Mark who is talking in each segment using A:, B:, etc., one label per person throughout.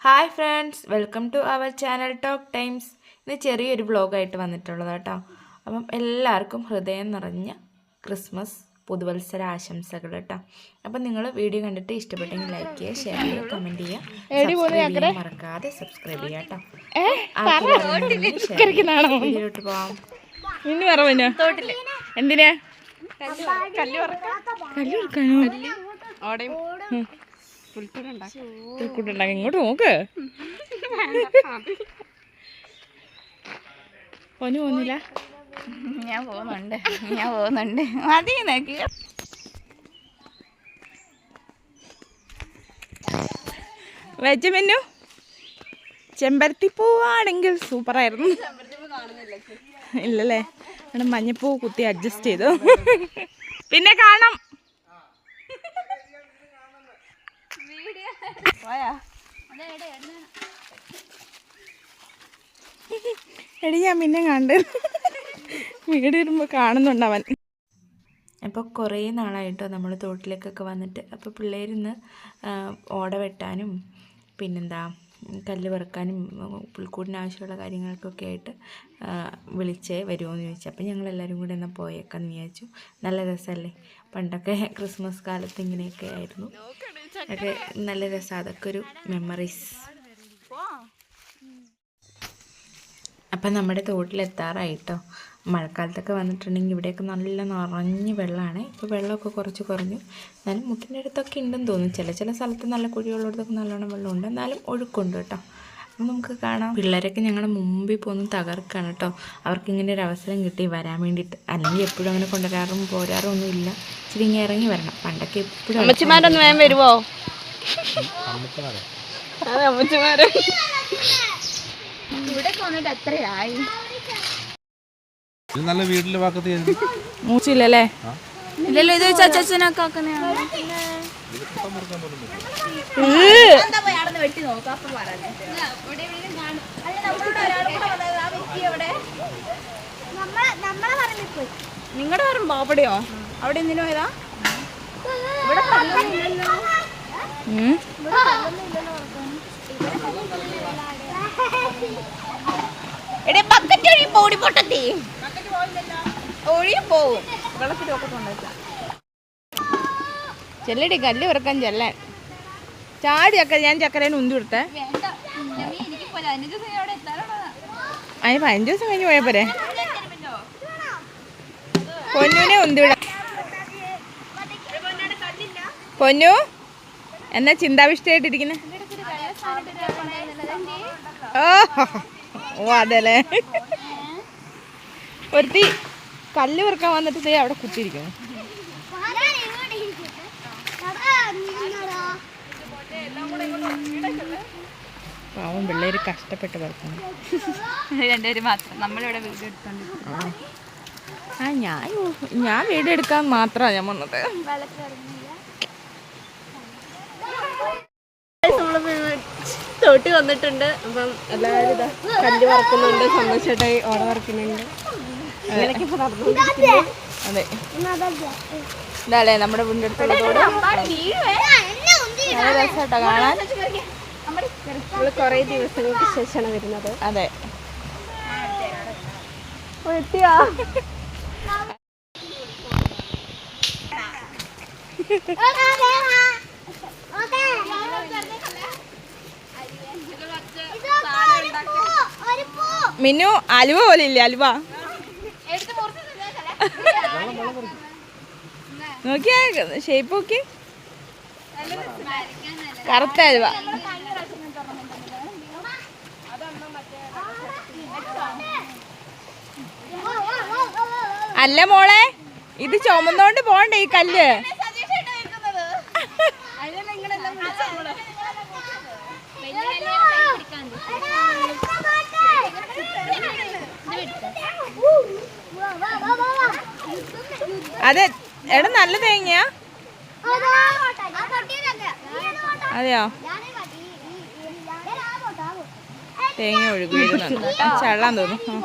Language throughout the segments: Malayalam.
A: Hi friends, welcome to our channel talk times. ഇന്ന് ചെറിയൊരു വ്ളോഗായിട്ട് വന്നിട്ടുള്ളത് കേട്ടോ. അപ്പം എല്ലാവർക്കും ഹൃദയം നിറഞ്ഞ ക്രിസ്മസ് പുതുവത്സര ആശംസകൾ കേട്ടോ. അപ്പം നിങ്ങൾ വീഡിയോ കണ്ടിട്ട് ഇഷ്ടപ്പെട്ടെങ്കിൽ ലൈക്ക് ചെയ്യുക, ഷെയർ ചെയ്യുക, കമൻറ്റ് ചെയ്യുക, മറക്കാതെ സബ്സ്ക്രൈബ് ചെയ്യുക കേട്ടോ. വീഡിയോട്ട് പോവാം.
B: എന്തിനാ ഇങ്ങോട്ട് നോക്ക്. പൊന്നു പോകുന്നില്ല.
C: ഞാൻ പോകുന്നുണ്ട് മതി നോക്കി.
B: വെച്ച മെന്നു ചെമ്പരത്തി പൂവാണെങ്കിൽ സൂപ്പറായിരുന്നു. ഇല്ലല്ലേ, അവിടെ മഞ്ഞപ്പൂ കുത്തി അഡ്ജസ്റ്റ് ചെയ്തു. പിന്നെ കാണാം. എടി ഞാൻ പിന്നെ കണ്ട് വീട് ഇടുമ്പോൾ കാണുന്നുണ്ടവൻ.
A: അപ്പോൾ കുറേ നാളായിട്ടോ നമ്മൾ തോട്ടിലേക്കൊക്കെ വന്നിട്ട്. അപ്പോൾ പിള്ളേരിന്ന് ഓട വെട്ടാനും പിന്നെന്താ കല്ല് പെറുക്കാനും പുൽക്കൂടിന് ആവശ്യമുള്ള കാര്യങ്ങൾക്കൊക്കെ ആയിട്ട് വിളിച്ചേ വരുമോ എന്ന് ചോദിച്ചു. അപ്പോൾ ഞങ്ങളെല്ലാവരും കൂടെ എന്നാൽ പോയേക്കാന്ന് വിചാരിച്ചു. നല്ല രസമല്ലേ, പണ്ടൊക്കെ ക്രിസ്മസ് കാലത്ത് ഇങ്ങനെയൊക്കെ ആയിരുന്നു. ഒക്കെ നല്ല രസം, അതൊക്കെ ഒരു മെമ്മറീസ്. അപ്പം നമ്മുടെ തോട്ടിലെത്താറായിട്ടോ. മഴക്കാലത്തൊക്കെ വന്നിട്ടുണ്ടെങ്കിൽ ഇവിടെയൊക്കെ നല്ല നിറഞ്ഞ് വെള്ളമാണ്. ഇപ്പോൾ വെള്ളമൊക്കെ കുറച്ച് കുറഞ്ഞു, എന്നാലും മുട്ടിൻ്റെ അടുത്തൊക്കെ ഉണ്ടെന്ന് തോന്നുന്നു. ചില സ്ഥലത്ത് നല്ല കുഴിയുള്ളിടത്തൊക്കെ നല്ലോണം വെള്ളമുണ്ട്, എന്നാലും ഒഴുക്കുണ്ട് കേട്ടോ. അപ്പം നമുക്ക് കാണാം. പിള്ളേരൊക്കെ ഞങ്ങളുടെ മുമ്പിൽ പോകുന്നു തകർക്കാണ് കേട്ടോ. അവർക്കിങ്ങനെ ഒരു അവസരം കിട്ടി വരാൻ വേണ്ടിയിട്ട്. അല്ലെങ്കിൽ എപ്പോഴും അങ്ങനെ കൊണ്ടുവരാറും പോരാറും ഒന്നും ഇല്ല. ഇച്ചിരി ഇങ്ങനെ ഇറങ്ങി വരണം. പണ്ടൊക്കെ എപ്പോഴും
C: അമ്മച്ചിമാരൊന്നും വേഗം വരുമോ? അമ്മച്ചിമാര് ഇവിടെ വന്നിട്ട് എത്രയായി?
D: നല്ല വീട്ടില്
B: മൂച്ചില്ലല്ലേ?
C: ഇല്ലല്ലോ, ഇത് വെച്ച് അച്ഛനൊക്കെ വെട്ടി നോക്കാം. നിങ്ങളുടെ പറമ്പോ അവിടെയോ? അവിടെ എന്തിനോ ഏതാ? ബക്കറ്റ് ഒഴി പോടി പൊട്ടത്തി ഒഴി പോവും.
B: ചെല്ലടി കല്ല് ഇറക്കാൻ ചെല്ലാൻ. ചാടിയൊക്കെ ഞാൻ ചക്കരേനെ ഉന്തി കൊടുത്തേ. അതിന് 15 ദിവസം കഴിഞ്ഞ് പോയാ പോരെ. പൊന്നുനെ ഉന്തിവിടാം. പൊന്നു എന്നാ ചിന്താവിഷ്ടയായിട്ടിരിക്കുന്നെ? ഓ അതെല്ലേ. ഒരുത്തി കല്ല് പെറുക്കാൻ വന്നിട്ട് അവിടെ കുത്തിയിരിക്കുന്നു. പാവം പിള്ളേര് കഷ്ടപ്പെട്ട് പെറുക്കുന്നു.
C: രണ്ടുപേരും മാത്രം. നമ്മളിവിടെ വീഡിയോ എടുത്തോണ്ട്
B: ഞാൻ വീഡിയോ എടുക്കാൻ മാത്രമാണ് ഞാൻ വന്നത്.
C: തോട്ടി വന്നിട്ടുണ്ട്. അപ്പം എല്ലാവരും ഇതാ കല്ല് വറക്കുന്നുണ്ട്, സന്തോഷമായിട്ടായി ഓട വറക്കുന്നുണ്ട്.
B: അതെ, ഇതല്ലേ നമ്മുടെ വീടിൻ്റെ അടുത്തുള്ള തോട്. നല്ല രസമായിട്ടോ കാണാൻ.
C: നമ്മൾ കുറേ ദിവസങ്ങൾക്ക് ശേഷമാണ് വരുന്നത്.
B: അതെ. മിന്നു അലുവ പോലെ ഇല്ലേ? അലുവ നോക്കിയാ ഷേപ്പ് നോക്കി. കറുത്ത അലുവ. അല്ല മോളെ, ഇത് ചുമന്നോണ്ട് പോണ്ടേ ഈ കല്ല്. അതെ എടാ, നല്ല തേങ്ങയാ. അതെയോ? തേങ്ങ ഒഴുകുന്നുണ്ട്. ചള്ളാൻ തോന്നുന്നു.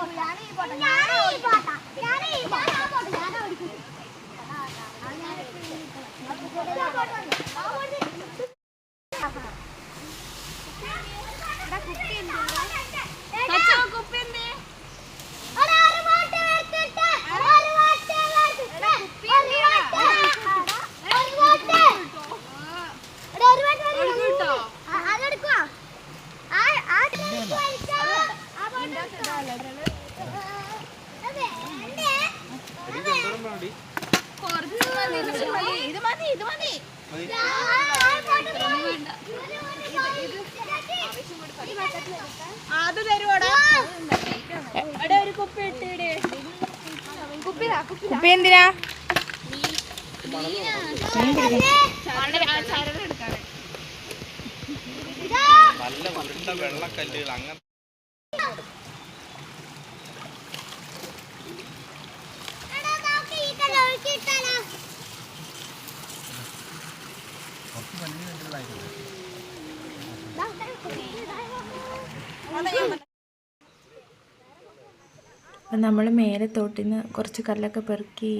C: അത് തരുവോടാ? ഒരു കുപ്പി ഇട്ടിടേ.
B: കുപ്പി എന്തിനാ?
D: നല്ല ഉരുണ്ട വെള്ളക്കല്ലുകൾ അങ്ങനെ
A: അപ്പം നമ്മൾ മേലെ തോട്ടിൽ നിന്ന് കുറച്ച് കല്ലൊക്കെ പെറുക്കി,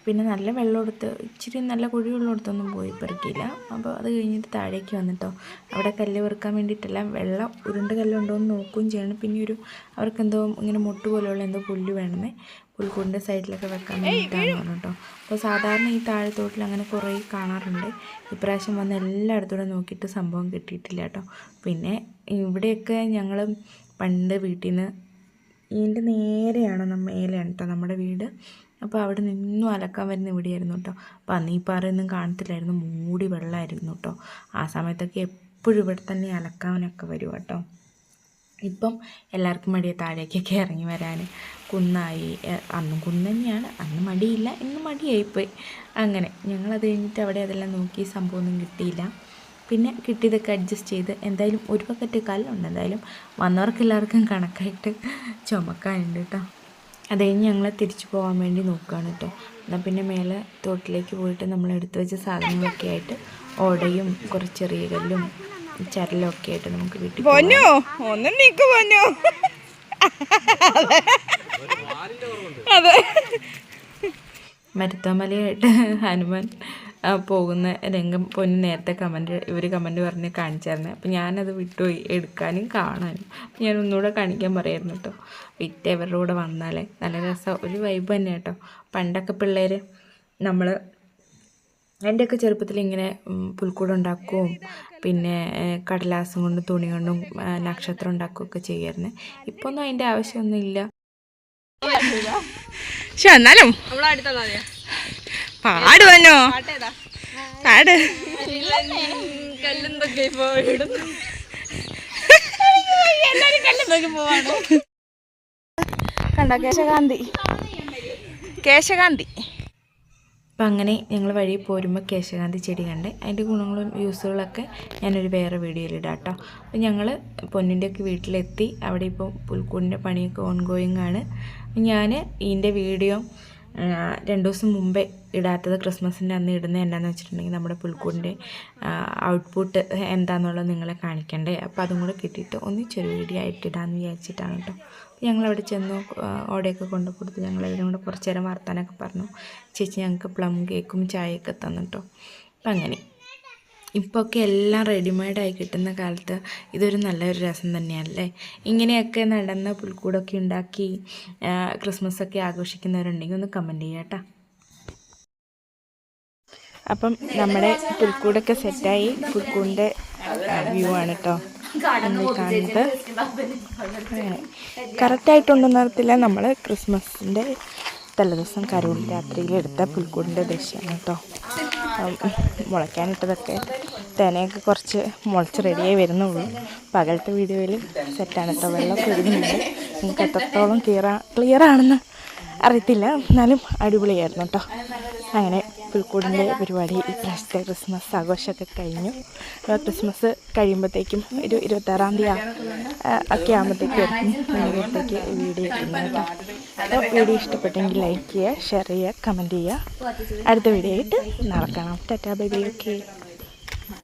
A: പിന്നെ നല്ല വെള്ളം എടുത്ത് ഇച്ചിരി നല്ല കുഴിവെള്ളം എടുത്തൊന്നും പോയി പെറുക്കിയില്ല. അപ്പോൾ അത് കഴിഞ്ഞിട്ട് താഴേക്ക് വന്നിട്ടോ അവിടെ കല്ല് പെറുക്കാൻ വേണ്ടിയിട്ടല്ല, വെള്ളം ഉരുണ്ട് കല്ലുണ്ടോ എന്ന് നോക്കുകയും ചെയ്യണം. പിന്നെ അവർക്കെന്തോ ഇങ്ങനെ മുട്ട് പോലെയുള്ള എന്തോ പുല്ല് വേണമെന്നേ, പുൽക്കൂടിൻ്റെ സൈഡിലൊക്കെ വെക്കാൻ വേണ്ടിയിട്ടാണ് പറഞ്ഞിട്ടോ. അപ്പോൾ സാധാരണ ഈ താഴത്തോട്ടിൽ അങ്ങനെ കുറേ കാണാറുണ്ട്. ഇപ്രാവശ്യം വന്ന് എല്ലായിടത്തൂടെ നോക്കിയിട്ട് സംഭവം കിട്ടിയിട്ടില്ല കേട്ടോ. പിന്നെ ഇവിടെയൊക്കെ ഞങ്ങൾ പണ്ട് വീട്ടിൽ നിന്ന് ഇതിൻ്റെ നേരെയാണ് മേലെയാണ് കേട്ടോ നമ്മുടെ വീട്. അപ്പോൾ അവിടെ നിന്നും അലക്കാൻ വരുന്ന ഇവിടെയായിരുന്നു കേട്ടോ. അപ്പോൾ അന്ന് ഈ പാറയൊന്നും കാണത്തില്ലായിരുന്നു, മൂടി വെള്ളമായിരുന്നു കേട്ടോ. ആ സമയത്തൊക്കെ എപ്പോഴും ഇവിടെ തന്നെ അലക്കാനൊക്കെ വരും കേട്ടോ. ഇപ്പം എല്ലാവർക്കും മടിയാണ് താഴേക്കൊക്കെ ഇറങ്ങി വരാൻ, കുന്നായി. അന്നും കുന്ന് തന്നെയാണ്, അന്ന് മടിയില്ല, ഇന്ന് മടിയായിപ്പോയി. അങ്ങനെ ഞങ്ങളത് കഴിഞ്ഞിട്ട് അവിടെ അതെല്ലാം നോക്കി, സംഭവമൊന്നും കിട്ടിയില്ല. പിന്നെ കിട്ടിയതൊക്കെ അഡ്ജസ്റ്റ് ചെയ്ത് എന്തായാലും ഒരു ബക്കറ്റ് കല്ലുണ്ട്, എന്തായാലും വന്നവർക്കെല്ലാവർക്കും കണക്കായിട്ട് ചുമക്കാനുണ്ട് കേട്ടോ. അത് കഴിഞ്ഞ് ഞങ്ങൾ തിരിച്ചു പോകാൻ വേണ്ടി നോക്കുകയാണ് കേട്ടോ. എന്നാൽ പിന്നെ മേലെ തോട്ടിലേക്ക് പോയിട്ട് നമ്മൾ എടുത്തു വെച്ച സാധനങ്ങളൊക്കെ ആയിട്ട് ഓടയും കുറച്ച് ചെറിയ കല്ലും ചരലും ഒക്കെ ആയിട്ട് നമുക്ക് വീട്ടിൽ
B: ഒന്നും നീക്ക് പോഞ്ഞോ. അതെ,
A: മരുത്തോമലയായിട്ട് ഹനുമാൻ പോകുന്ന രംഗം പൊന്നു നേരത്തെ ഇവർ കമൻറ്റ് പറഞ്ഞ് കാണിച്ചായിരുന്നു. അപ്പോൾ ഞാനത് വിട്ടുപോയി എടുക്കാനും കാണാനും. ഞാൻ ഒന്നുകൂടെ കാണിക്കാൻ പറയായിരുന്നു കേട്ടോ. വിറ്റ് ഇവരുടെ കൂടെ വന്നാലേ നല്ല രസം, ഒരു വൈബ് തന്നെ കേട്ടോ. പണ്ടൊക്കെ പിള്ളേർ എൻ്റെയൊക്കെ ചെറുപ്പത്തിൽ ഇങ്ങനെ പുൽക്കൂടുണ്ടാക്കുകയും പിന്നെ കടലാസും കൊണ്ടും തുണി കൊണ്ടും നക്ഷത്രം ഉണ്ടാക്കുകയൊക്കെ ചെയ്യുമായിരുന്നു. ഇപ്പോൾ ഒന്നും അതിൻ്റെ ആവശ്യമൊന്നുമില്ല.
B: പക്ഷെ എന്നാലും പാട് വന്നോ, പാട്.
C: കല്ലെന്തൊക്കെ ഇപ്പൊ
B: കണ്ടോ കേശകാന്തി.
A: അപ്പം അങ്ങനെ ഞങ്ങൾ വഴി പോരുമ്പോൾ കേശകാന്തി ചെടി കണ്ട് അതിൻ്റെ ഗുണങ്ങളും യൂസുകളൊക്കെ ഞാനൊരു വേറെ വീഡിയോയിലിടാം കേട്ടോ. അപ്പം ഞങ്ങൾ പൊന്നിൻ്റെയൊക്കെ വീട്ടിലെത്തി. അവിടെ ഇപ്പോൾ പുൽക്കൂടിൻ്റെ പണിയൊക്കെ ഓൺഗോയിങ് ആണ്. ഞാൻ ഇതിൻ്റെ വീഡിയോ 2 ദിവസം മുമ്പേ ഇടാത്തത് ക്രിസ്മസിൻ്റെ അന്ന് ഇടുന്നത് എന്താണെന്ന് വെച്ചിട്ടുണ്ടെങ്കിൽ നമ്മുടെ പുൽക്കൂടിൻ്റെ ഔട്ട്പുട്ട് എന്താണെന്നുള്ളത് നിങ്ങളെ കാണിക്കണ്ടേ. അപ്പോൾ അതും കൂടെ കിട്ടിയിട്ട് ഒന്നിച്ചൊരു വീഡിയോ ആയിട്ട് ഇടാമെന്ന് വിചാരിച്ചിട്ടാണ് കേട്ടോ. ഞങ്ങളവിടെ ചെന്നു, ഓടയൊക്കെ കൊണ്ടു കൊടുത്ത് ഞങ്ങളെല്ലാം കൂടെ കുറച്ച് നേരം വർത്താനൊക്കെ പറഞ്ഞു. ചേച്ചി ഞങ്ങൾക്ക് പ്ലം കേക്കും ചായയൊക്കെ തന്നു കേട്ടോ. അപ്പം അങ്ങനെ ഇപ്പോഴൊക്കെ എല്ലാം റെഡിമെയ്ഡായി കിട്ടുന്ന കാലത്ത് ഇതൊരു നല്ലൊരു രസം തന്നെയല്ലേ. ഇങ്ങനെയൊക്കെ നടന്ന പുൽക്കൂടൊക്കെ ഉണ്ടാക്കി ക്രിസ്മസൊക്കെ ആഘോഷിക്കുന്നവരുണ്ടെങ്കിൽ ഒന്ന് കമൻറ്റ് ചെയ്യാം കേട്ടോ. അപ്പം നമ്മുടെ പുൽക്കൂടൊക്കെ സെറ്റായി, പുൽക്കൂടിൻ്റെ വ്യൂ ആണ് കേട്ടോ നമ്മൾ കാണുന്നത്. അങ്ങനെ കറക്റ്റായിട്ടൊന്നും നടത്തില്ല, നമ്മൾ ക്രിസ്മസിൻ്റെ തലേദിവസം കരോൾ രാത്രിയിൽ എടുത്ത പുൽക്കൂടിൻ്റെ ദൃശ്യമാണ് കേട്ടോ. മുളയ്ക്കാനിട്ടതൊക്കെ തേനയൊക്കെ കുറച്ച് മുളച്ച് റെഡിയായി വരുന്നുള്ളൂ. പകലത്തെ വീഡിയോയിൽ സെറ്റാണ് കേട്ടോ. വെള്ളമൊക്കെ ഒഴുകുന്നുണ്ട്. നിങ്ങൾക്ക് എത്രത്തോളം ക്ലിയർ ആണെന്ന് അറിയത്തില്ല, എന്നാലും അടിപൊളിയായിരുന്നു കേട്ടോ. അങ്ങനെ പുൽക്കൂടിൻ്റെ പരിപാടി ഈ പ്രാവശ്യത്തെ ക്രിസ്മസ് ആഘോഷമൊക്കെ കഴിഞ്ഞു. ക്രിസ്മസ് കഴിയുമ്പോഴത്തേക്കും ഒരു 26-ാം തീയതി ഒക്കെ ആകുമ്പോഴത്തേക്ക് വീഡിയോ ഇടുന്നത് കേട്ടോ. അപ്പോൾ വീഡിയോ ഇഷ്ടപ്പെട്ടെങ്കിൽ ലൈക്ക് ചെയ്യുക, ഷെയർ ചെയ്യുക, കമൻറ്റ് ചെയ്യുക. അടുത്ത വീഡിയോ ആയിട്ട് നാളെ കാണാം. Tata bye bye. ഓക്കെ.